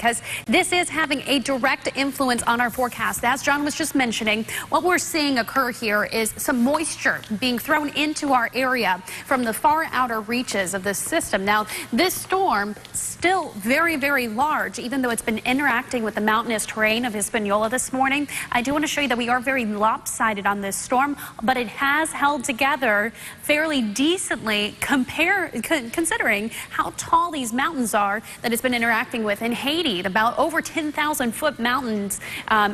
because this is having a direct influence on our forecast. As John was just mentioning, what we're seeing occur here is some moisture being thrown into our area from the far outer reaches of this system. Now, this storm still very, very large, even though it's been interacting with the mountainous terrain of Hispaniola this morning. I do want to show you that we are very lopsided on this storm, but it has held together fairly decently considering how tall these mountains are that it's been interacting with in Haiti. About over 10,000-foot mountains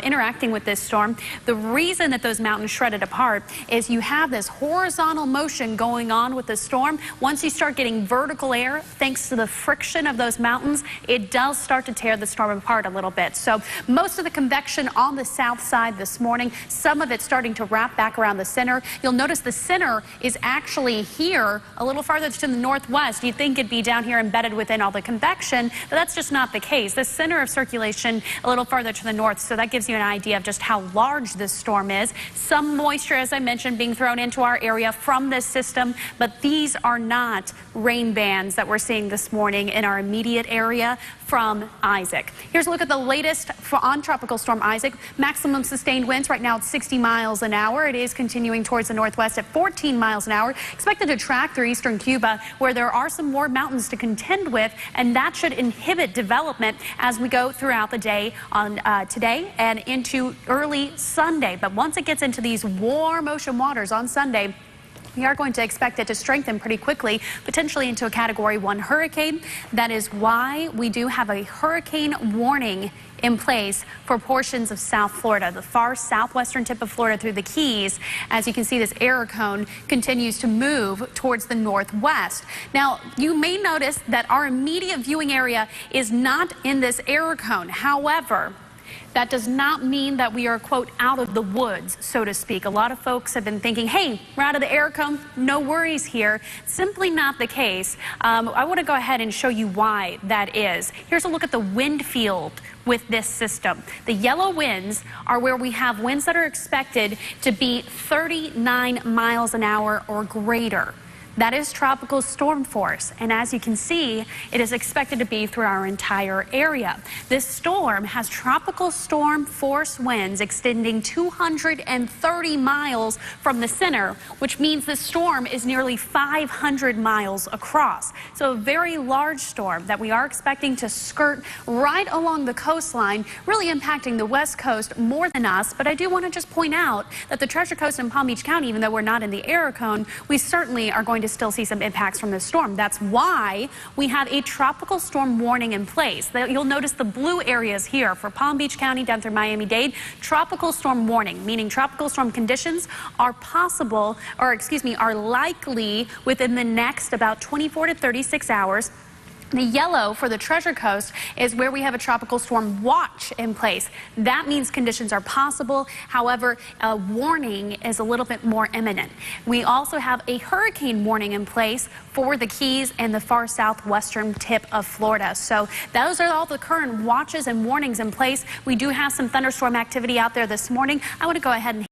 interacting with this storm. The reason that those mountains shredded apart is you have this horizontal motion going on with the storm. Once you start getting vertical air, thanks to the friction of those mountains, it does start to tear the storm apart a little bit. So most of the convection on the south side this morning, some of it starting to wrap back around the center. You'll notice the center is actually here a little farther to the northwest. You'd think it'd be down here embedded within all the convection, but that's just not the case. The center of circulation a little farther to the north, so that gives you an idea of just how large this storm is. Some moisture, as I mentioned, being thrown into our area from this system, but these are not rain bands that we're seeing this morning in our immediate area from Isaac. Here's a look at the latest on Tropical Storm Isaac. Maximum sustained winds right now at 60 miles an hour. It is continuing towards the northwest at 14 miles an hour. Expected to track through eastern Cuba, where there are some more mountains to contend with, and that should inhibit development as we go throughout the day on today and into early Sunday. But once it gets into these warm ocean waters on Sunday, we are going to expect it to strengthen pretty quickly, potentially into a Category 1 hurricane. That is why we do have a hurricane warning in place for portions of South Florida, the far southwestern tip of Florida through the Keys. As you can see, this air cone continues to move towards the northwest. Now, you may notice that our immediate viewing area is not in this air cone. However, that does not mean that we are, quote, out of the woods, so to speak. A lot of folks have been thinking, hey, we're out of the air cone, no worries here. Simply not the case. I want to go ahead and show you why that is. Here's a look at the wind field with this system. The yellow winds are where we have winds that are expected to be 39 miles an hour or greater. That is tropical storm force, and as you can see, it is expected to be through our entire area. This storm has tropical storm force winds extending 230 miles from the center, which means the storm is nearly 500 miles across. So a very large storm that we are expecting to skirt right along the coastline, really impacting the west coast more than us. But I do want to just point out that the Treasure Coast and Palm Beach County, even though we're not in the air cone, we certainly are going to still see some impacts from this storm. That's why we have a tropical storm warning in place. You'll notice the blue areas here for Palm Beach County down through Miami-Dade. Tropical storm warning, meaning tropical storm conditions are possible, or excuse me, are likely within the next about 24 to 36 hours. The yellow for the Treasure Coast is where we have a tropical storm watch in place. That means conditions are possible. However, a warning is a little bit more imminent. We also have a hurricane warning in place for the Keys and the far southwestern tip of Florida. So those are all the current watches and warnings in place. We do have some thunderstorm activity out there this morning. I want to go ahead and